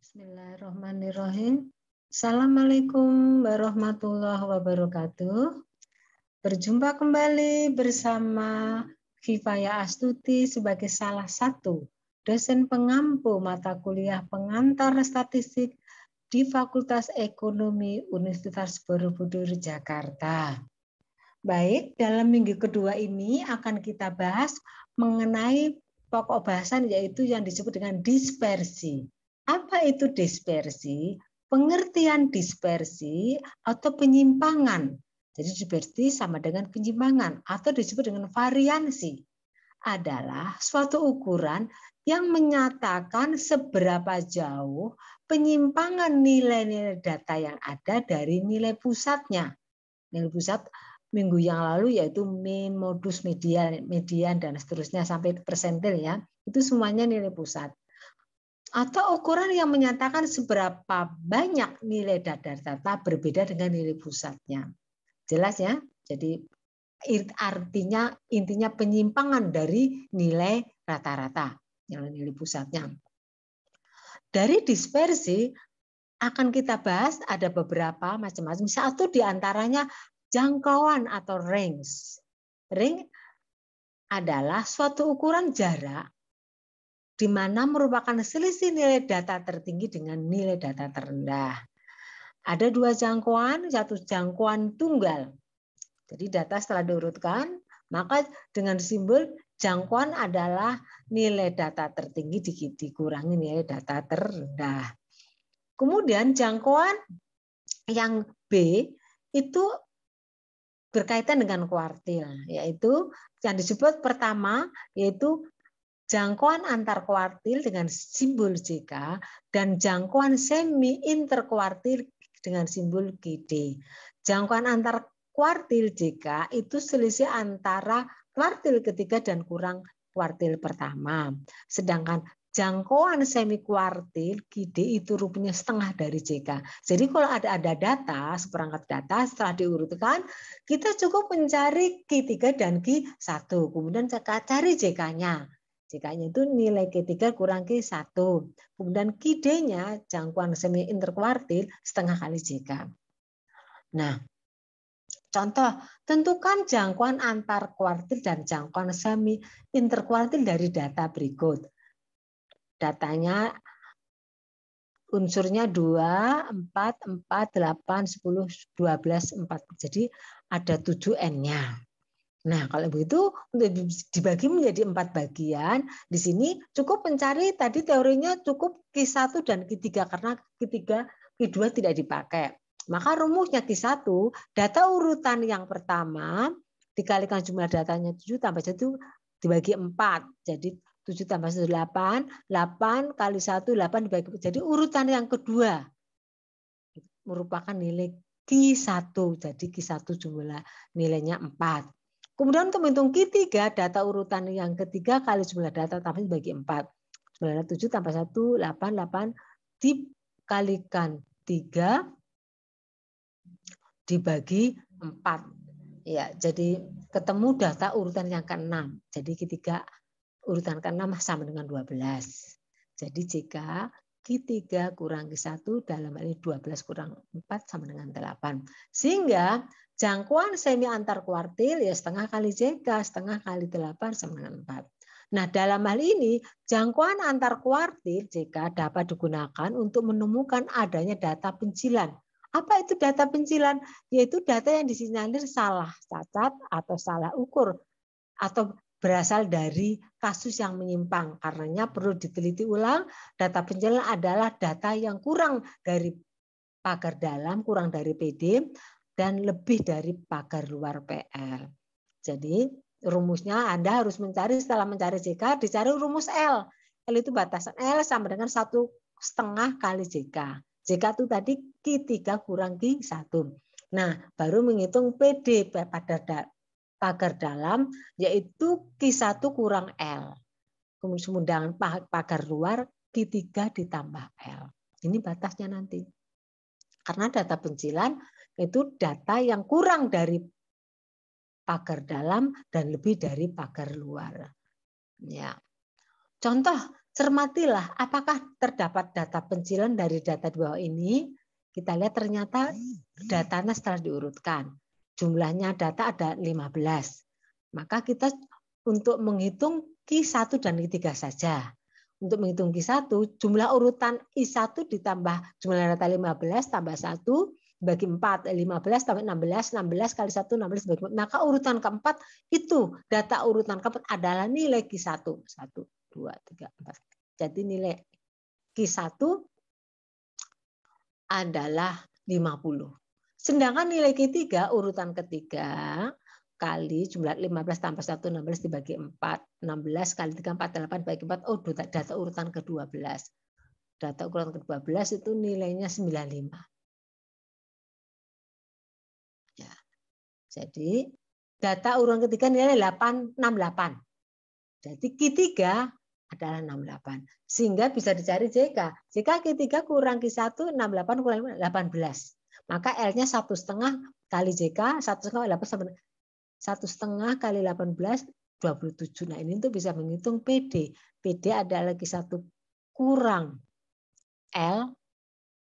Bismillahirrahmanirrahim. Assalamualaikum warahmatullahi wabarakatuh. Berjumpa kembali bersama Kifaya Astuti sebagai salah satu dosen pengampu mata kuliah pengantar statistik di Fakultas Ekonomi Universitas Borobudur, Jakarta. Baik, dalam minggu kedua ini akan kita bahas mengenai pokok bahasan yaitu yang disebut dengan dispersi. Apa itu dispersi? Pengertian dispersi atau penyimpangan. Jadi dispersi sama dengan penyimpangan atau disebut dengan variansi. Adalah suatu ukuran yang menyatakan seberapa jauh penyimpangan nilai-nilai data yang ada dari nilai pusatnya. Nilai pusat minggu yang lalu yaitu mean, modus, median, dan seterusnya sampai persentil ya. Itu semuanya nilai pusat. Atau ukuran yang menyatakan seberapa banyak nilai data berbeda dengan nilai pusatnya. Jelas ya? Jadi artinya intinya penyimpangan dari nilai rata-rata, nilai pusatnya. Dari dispersi akan kita bahas ada beberapa macam-macam. Satu diantaranya jangkauan atau range. Range adalah suatu ukuran jarak di mana merupakan selisih nilai data tertinggi dengan nilai data terendah. Ada dua jangkauan, satu jangkauan tunggal. Jadi data setelah diurutkan, maka dengan simbol jangkauan adalah nilai data tertinggi dikurangi nilai data terendah. Kemudian jangkauan yang B itu berkaitan dengan kuartil, yaitu yang disebut pertama yaitu jangkauan antar kuartil dengan simbol JK dan jangkauan semi interkuartil dengan simbol GD. Jangkauan antar kuartil JK itu selisih antara kuartil ketiga dan kurang kuartil pertama. Sedangkan jangkauan semi kuartil GD itu rupanya setengah dari JK. Jadi kalau ada data, seperangkat data setelah diurutkan, kita cukup mencari Q3 dan Q1. Kemudian cari JK-nya. JK-nya itu nilai Q3 kurang Q1. Kemudian QD-nya jangkauan semi interkuartil setengah kali JK. Nah, contoh, tentukan jangkauan antar kuartil dan jangkauan semi interkuartil dari data berikut. Datanya unsurnya 2, 4, 4, 8, 10, 12, 4. Jadi ada 7 N-nya. Nah, kalau begitu untuk dibagi menjadi 4 bagian, di sini cukup mencari tadi teorinya cukup Q1 dan Q3 karena Q3, Q2 tidak dipakai. Maka rumusnya Q1, data urutan yang pertama dikalikan jumlah datanya 7 tambah 1 dibagi 4. Jadi 7 tambah 1 8, 8 kali 1 8 dibagi 4. Jadi urutan yang kedua merupakan nilai Q1. Jadi Q1 jumlah nilainya 4. Kemudian untuk menghitung Q3, data urutan yang ketiga kali jumlah data tambah dibagi 4. 7 tambah 1, 8, 8 dikalikan 3 dibagi 4. Ya, jadi ketemu data urutan yang ke-6. Jadi Q3 urutan ke-6 sama dengan 12. Jadi jika Q3 kurang Q1 dalam hal ini 12 kurang 4 sama dengan 8. Sehingga jangkauan semi antar kuartil ya setengah kali JK, setengah kali 8 sama dengan 4. Nah, dalam hal ini jangkauan antar kuartil JK dapat digunakan untuk menemukan adanya data pencilan. Apa itu data pencilan? Yaitu data yang disinyalir salah cacat atau salah ukur atau berasal dari kasus yang menyimpang. Karenanya perlu diteliti ulang, data pencilan adalah data yang kurang dari pagar dalam, kurang dari PD, dan lebih dari pagar luar PL. Jadi rumusnya Anda harus mencari setelah mencari JK, dicari rumus L. L itu batasan L sama dengan 1,5 kali JK. JK itu tadi Q3 kurang Q1. Nah, baru menghitung PD pada pagar dalam, yaitu Q1 kurang L. Kemudian pagar luar Q3 ditambah L. Ini batasnya nanti. Karena data pencilan itu data yang kurang dari pagar dalam dan lebih dari pagar luar. Ya. Contoh Cermatilah apakah terdapat data pencilan dari data di bawah ini. Kita lihat ternyata datanya setelah diurutkan. Jumlahnya data ada 15. Maka kita untuk menghitung Q1 dan Q3 saja. Untuk menghitung Q1, jumlah urutan I1 ditambah jumlah data 15 tambah 1 bagi 4. 15 tambah 16, 16 kali 1, 16 bagi 4. Maka urutan keempat itu, data urutan keempat adalah nilai Q1. 1, 2, 3, 4. Jadi nilai Q1 adalah 50. Sedangkan nilai Q3 urutan ketiga kali jumlah 15 tambah 1, 16 dibagi 4. 16 kali 3, 48 bagi 4. Oh, data urutan ke-12. Data urutan ke-12 itu nilainya 95. Ya. Jadi data urutan ketiga nilai 68. Jadi Q3 adalah 68. Sehingga bisa dicari JK. JK Q3 kurang Q1, 68 kurang 18. Maka L-nya 1,5 kali JK, 1,5 kali 18, 27. Nah, ini untuk bisa menghitung PD. PD adalah Q1 kurang L,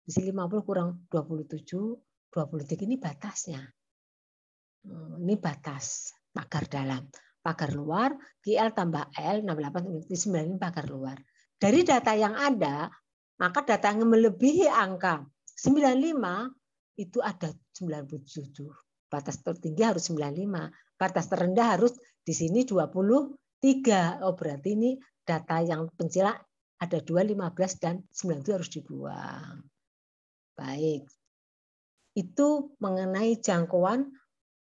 di sini 50 kurang 27, 23 ini batasnya. Ini batas pagar dalam. Pagar luar, QL tambah L, 68, 9 ini pagar luar. Dari data yang ada, maka data yang melebihi angka 95 itu ada 97. Batas tertinggi harus 95. Batas terendah harus di sini 23. Oh, berarti ini data yang pencilan ada 2, 15, dan 9 itu harus dibuang. Baik. Itu mengenai jangkauan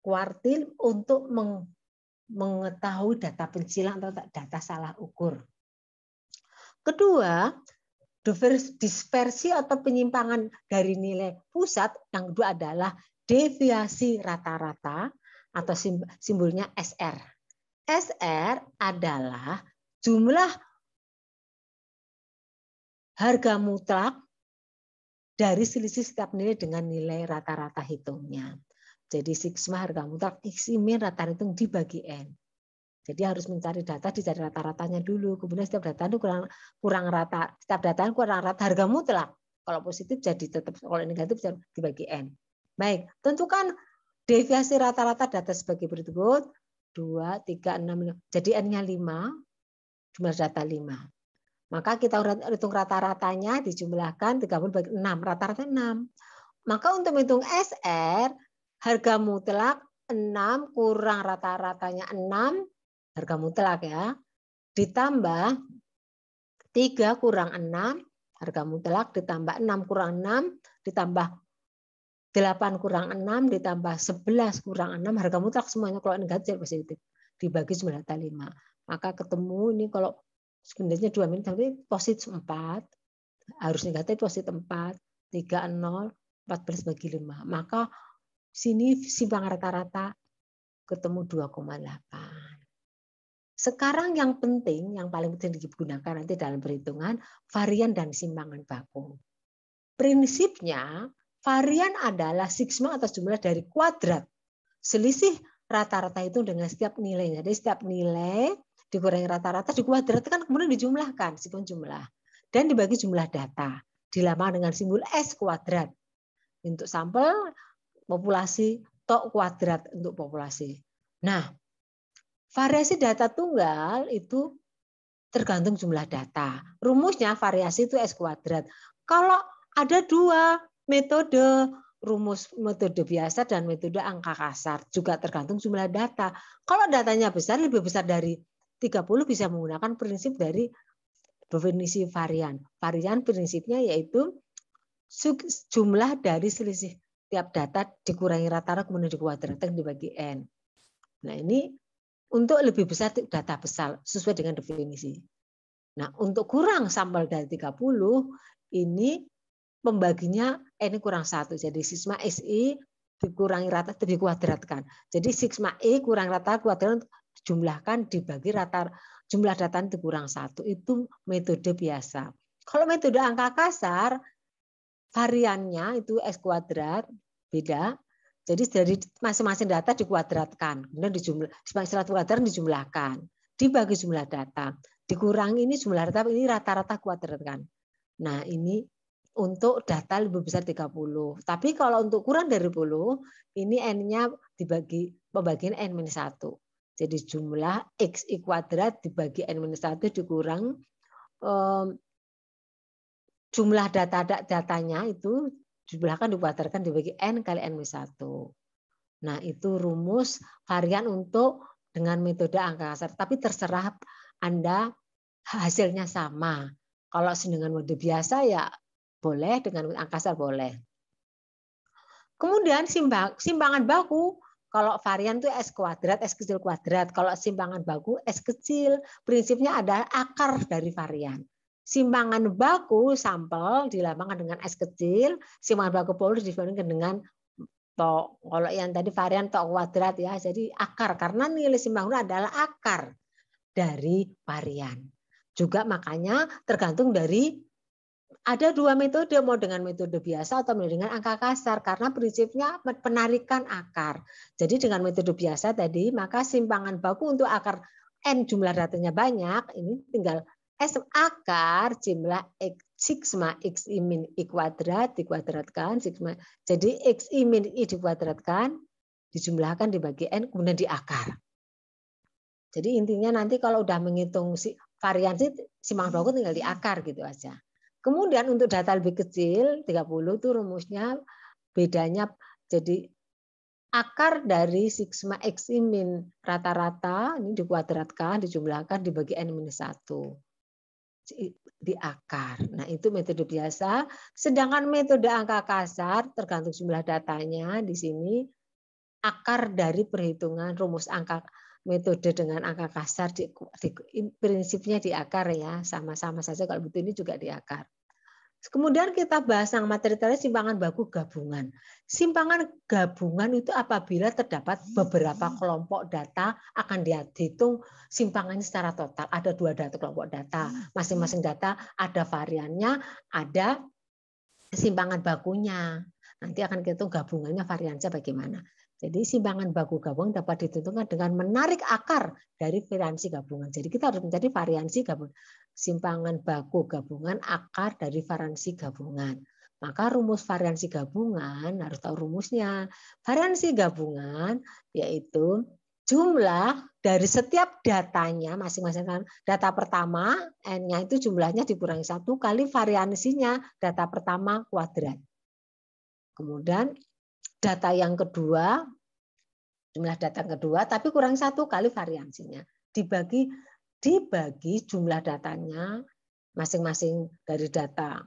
kuartil untuk mengetahui data pencilan atau data salah ukur. Kedua, dispersi atau penyimpangan dari nilai pusat. Yang kedua adalah deviasi rata-rata atau simbolnya SR. SR adalah jumlah harga mutlak dari selisih setiap nilai dengan nilai rata-rata hitungnya. Jadi sigma harga mutlak X min rata hitung dibagi N. Jadi harus mencari data, dicari rata-ratanya dulu. Kemudian setiap data itu kurang rata, setiap data kurang rata harga mutlak. Kalau positif jadi tetap, kalau negatif jadi dibagi N. Baik, tentukan deviasi rata-rata data sebagai berikut. 2, 3, 6, jadi N-nya 5, jumlah data 5. Maka kita hitung rata-ratanya dijumlahkan 30 bagi 6, rata-rata 6. Maka untuk menghitung SR, harga mutlak 6 kurang rata-ratanya 6, harga mutlak ya, ditambah 3 kurang 6, harga mutlak, ditambah 6 kurang 6, ditambah 8 kurang 6, ditambah 11 kurang 6, harga mutlak semuanya kalau negatif positif, dibagi jumlah data 5. Maka ketemu ini kalau sebenarnya 2 min tapi positif 4, harus negatif positif 4, 3, 0, 14 bagi 5. Maka sini simpang rata-rata ketemu 2,8. Sekarang yang penting, yang paling penting digunakan nanti dalam perhitungan, varian dan simpangan baku. Prinsipnya, varian adalah sigma atas jumlah dari kuadrat. Selisih rata-rata itu dengan setiap nilainya. Jadi setiap nilai dikurangi rata-rata, dikuadratkan, kemudian dijumlahkan, sigma jumlah. Dan dibagi jumlah data. Dilama dengan simbol S kuadrat. Untuk sampel populasi, tok kuadrat untuk populasi. Nah, variasi data tunggal itu tergantung jumlah data. Rumusnya variasi itu S kuadrat. Kalau ada 2 metode, rumus metode biasa dan metode angka kasar, juga tergantung jumlah data. Kalau datanya besar, lebih besar dari 30, bisa menggunakan prinsip dari definisi varian. Varian prinsipnya yaitu jumlah dari selisih tiap data dikurangi rata-rata kemudian dikuadratkan dibagi N. Nah, ini untuk lebih besar data besar sesuai dengan definisi. Nah, untuk kurang sampel dari 30 ini pembaginya N kurang 1. Jadi sigma SI dikurangi rata dikuadratkan. Jadi sigma E kurang rata kuadrat jumlahkan dibagi rata jumlah data dikurang 1. Itu metode biasa. Kalau metode angka kasar variannya itu S kuadrat beda. Jadi dari masing-masing data dikuadratkan, kemudian dijumlah, kuadrat dijumlahkan, dibagi jumlah data. Dikurangi ini jumlah data, ini rata-rata kuadrat kan. Nah, ini untuk data lebih besar 30. Tapi kalau untuk kurang dari 10, ini N-nya dibagi pembagian N-1. Jadi jumlah XI kuadrat dibagi N-1 dikurang jumlah datanya itu jumlahkan dikuadratkan dibagi N kali N-1. Nah, itu rumus varian untuk dengan metode angka kasar. Tapi terserah Anda hasilnya sama. Kalau dengan metode biasa ya boleh, dengan angka kasar boleh. Kemudian simpangan baku. Kalau varian itu S kuadrat, S kecil kuadrat. Kalau simpangan baku, S kecil. Prinsipnya adalah akar dari varian. Simpangan baku sampel dilambangkan dengan S kecil. Simpangan baku polos dibandingkan dengan tok. Kalau yang tadi varian tok kuadrat ya, jadi akar. Karena nilai simpangan adalah akar dari varian. Juga makanya tergantung dari ada dua metode, mau dengan metode biasa atau dengan angka kasar, karena prinsipnya penarikan akar. Jadi dengan metode biasa tadi, maka simpangan baku untuk akar N jumlah datanya banyak, ini tinggal S akar jumlah X sigma X I min I kuadrat dikuadratkan, sigma, jadi X I min I dikuadratkan, dijumlahkan dibagi N, kemudian diakar. Jadi intinya nanti kalau udah menghitung variansi, simpangan baku tinggal diakar gitu aja. Kemudian untuk data lebih kecil, 30 itu rumusnya bedanya jadi akar dari sigma X I min rata-rata ini dikuadratkan, dijumlahkan dibagi N-1. Di akar. Nah, itu metode biasa. Sedangkan metode angka kasar tergantung jumlah datanya di sini akar dari perhitungan rumus angka metode dengan angka kasar prinsipnya di akar ya, sama-sama saja kalau betul ini juga di akar. Kemudian kita bahas yang materi simpangan baku gabungan. Simpangan gabungan itu apabila terdapat beberapa kelompok data akan dihitung simpangannya secara total. Ada 2 data kelompok data, masing-masing data ada variannya, ada simpangan bakunya. Nanti akan kita hitung gabungannya variannya bagaimana. Jadi simpangan baku gabungan dapat ditentukan dengan menarik akar dari variansi gabungan. Jadi kita harus mencari variansi gabungan. Simpangan baku gabungan akar dari variansi gabungan. Maka rumus variansi gabungan harus tahu rumusnya. Variansi gabungan yaitu jumlah dari setiap datanya masing-masing. Data pertama N-nya itu jumlahnya dikurangi 1 kali variansinya data pertama kuadrat. Kemudian data yang kedua, jumlah data yang kedua, tapi kurang 1 kali variansinya. Dibagi jumlah datanya masing-masing dari data,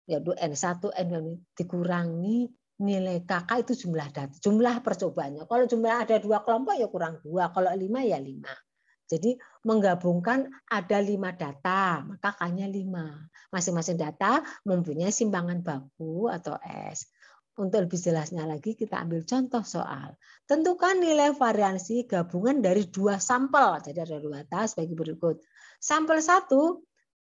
yaitu N1, N2, dikurangi nilai KK itu jumlah data, jumlah percobaannya. Kalau jumlah ada 2 kelompok ya kurang 2, kalau 5 ya 5. Jadi menggabungkan ada 5 data, maka K-nya 5. Masing-masing data mempunyai simpangan baku atau S. Untuk lebih jelasnya lagi kita ambil contoh soal. Tentukan nilai variansi gabungan dari 2 sampel. Jadi ada 2 data sebagai berikut. Sampel 1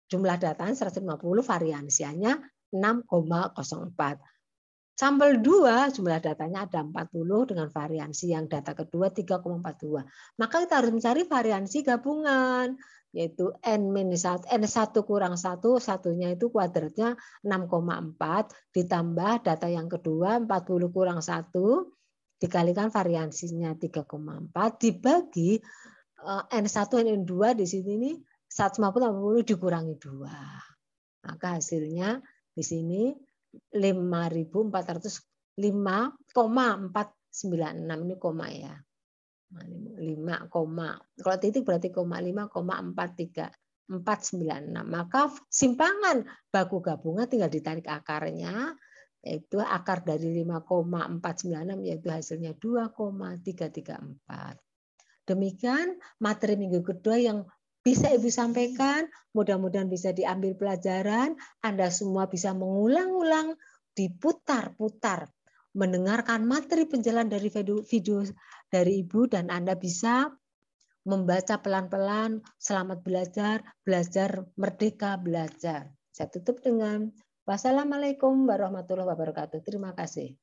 jumlah datanya 150, variansinya 6,04. Sampel 2 jumlah datanya ada 40 dengan variansi yang data kedua 3,42. Maka kita harus mencari variansi gabungan, yaitu N1 kurang 1, satunya itu kuadratnya 6,4, ditambah data yang kedua 40 kurang 1, dikalikan variansinya 3,4, dibagi N1, N2 di sini ini 150 dikurangi 2. Maka hasilnya di sini 5.405,496 ini koma ya. 5, kalau titik berarti 5,496. Maka simpangan baku gabungan tinggal ditarik akarnya, yaitu akar dari 5,496 yaitu hasilnya 2,334. Demikian materi minggu kedua yang bisa Ibu sampaikan, mudah-mudahan bisa diambil pelajaran, Anda semua bisa mengulang-ulang, diputar-putar, mendengarkan materi penjelasan dari video dari Ibu, dan Anda bisa membaca pelan-pelan. Selamat belajar, belajar merdeka belajar. Saya tutup dengan wassalamualaikum warahmatullahi wabarakatuh. Terima kasih.